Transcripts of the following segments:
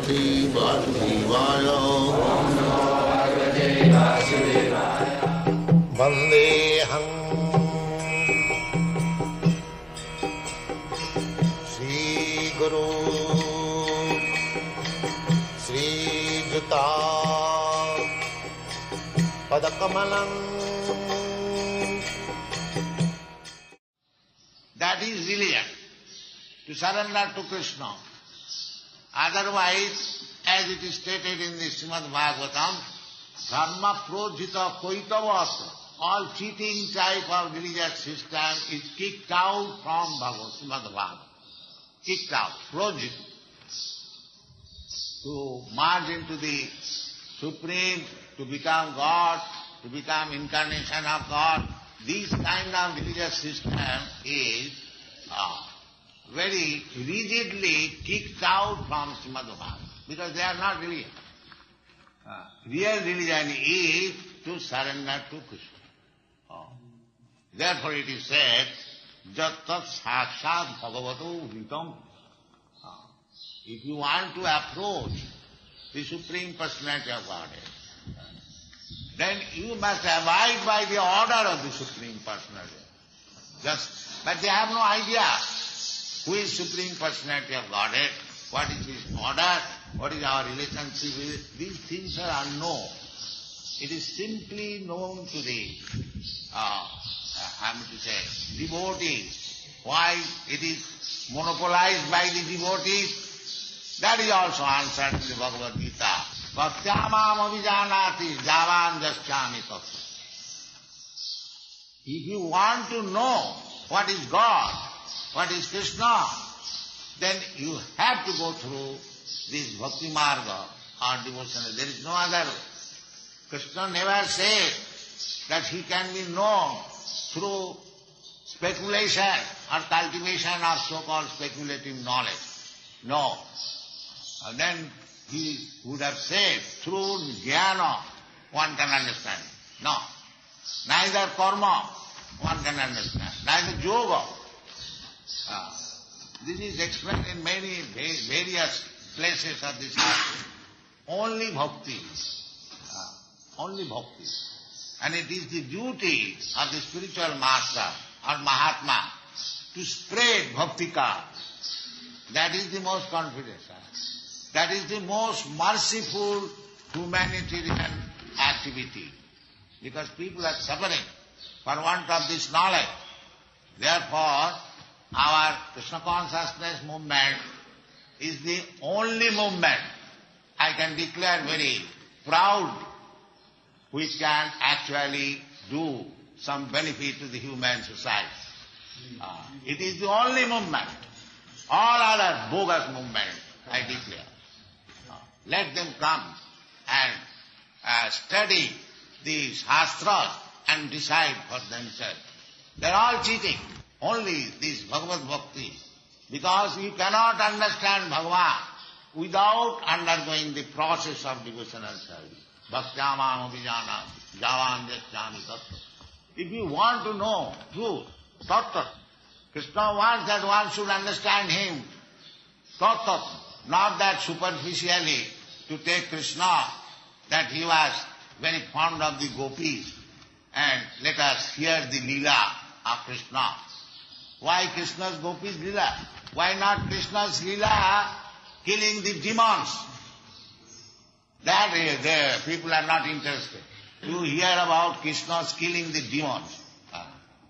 Bhagavate Vasudevaya. Vandeham Shri Guru Shri Juta Padakamalam. That is religion, to surrender to Krishna. Otherwise, as it is stated in the Srimad Bhagavatam, dharma projita koitavastra, all cheating type of religious system is kicked out from Srimad Bhagavatam. Kicked out, projita. To merge into the Supreme, to become God, to become incarnation of God, this kind of religious system is very rigidly kicked out from Srimad Bhagavatam, because they are not religion. Real religion is to surrender to Krishna. Therefore it is said, Jat tat sakshat bhagavato vritam. If you want to approach the Supreme Personality of Godhead, then you must abide by the order of the Supreme Personality. But they have no idea who is Supreme Personality of Godhead, what is his order, what is our relationship with it. These things are unknown. It is simply known to the, devotees. Why it is monopolized by the devotees? That is also answered in the Bhagavad Gita. Bhaktyamam avijanati javan jaschami tattva. If you want to know what is God, what is Krishna, then you have to go through this bhakti marga or devotion. There is no other way. Krishna never said that he can be known through speculation or cultivation of so-called speculative knowledge. No. And then he would have said, through jnana one can understand. No. Neither karma one can understand, neither yoga. This is explained in many various places of this earth. Only bhakti. Only bhakti. And it is the duty of the spiritual master or Mahatma to spread bhaktika. That is the most confidence. That is the most merciful humanitarian activity. Because people are suffering for want of this knowledge. Therefore, our Krishna consciousness movement is the only movement, I can declare very proud, which can actually do some benefit to the human society. It is the only movement. All other bogus movements, I declare. Let them come and study the Shastras and decide for themselves. They are all cheating. Only this Bhagavad Bhakti. Because you cannot understand Bhagavan without undergoing the process of devotional service. Bhaktyamam abhijana javan jaschami tattva. If you want to know truth, tattva, Krishna wants that one should understand him. Tattva, not that superficially to take Krishna, that he was very fond of the gopis, and let us hear the Leela of Krishna. Why Krishna's gopis Leela? Why not Krishna's Leela killing the demons? That the people are not interested. You hear about Krishna's killing the demons.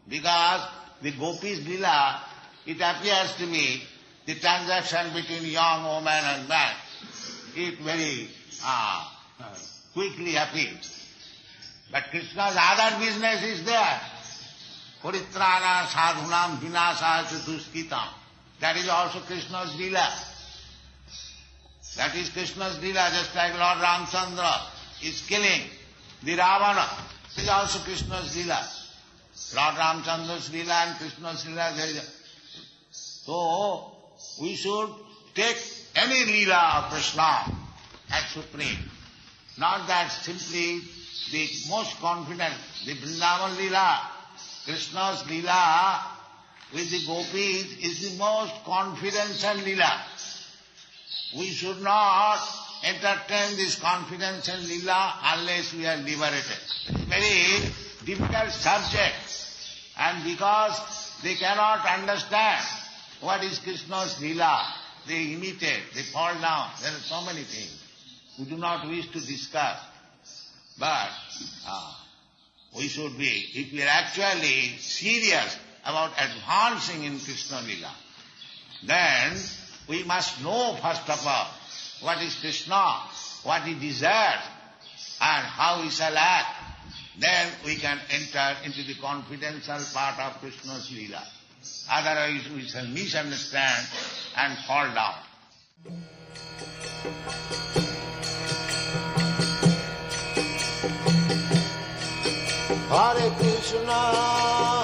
Because the gopis Leela, it appears to me, the transaction between young woman and man, it very quickly appears. But Krishna's other business is there. Paritrana sadhunam vinasa chaturskitam. That is also Krishna's Leela. That is Krishna's Leela, just like Lord Ramchandra is killing the Ravana. It is also Krishna's Leela. Lord Ramchandra's Leela and Krishna's Leela, there is a... So, we should take any Leela of Krishna as supreme. Not that simply the most confident, the Vrindavan Leela, Krishna's Leela with the gopis is the most confidential Leela. We should not entertain this confidence in Leela unless we are liberated. It's a very difficult subject. And because they cannot understand what is Krishna's Leela, they imitate, they fall down. There are so many things we do not wish to discuss. But we should be, if we are actually serious about advancing in Krishna Leela, then we must know first of all what is Krishna, what he desires, and how he shall act. Then we can enter into the confidential part of Krishna's Leela. Otherwise we shall misunderstand and fall down. Hare Krishna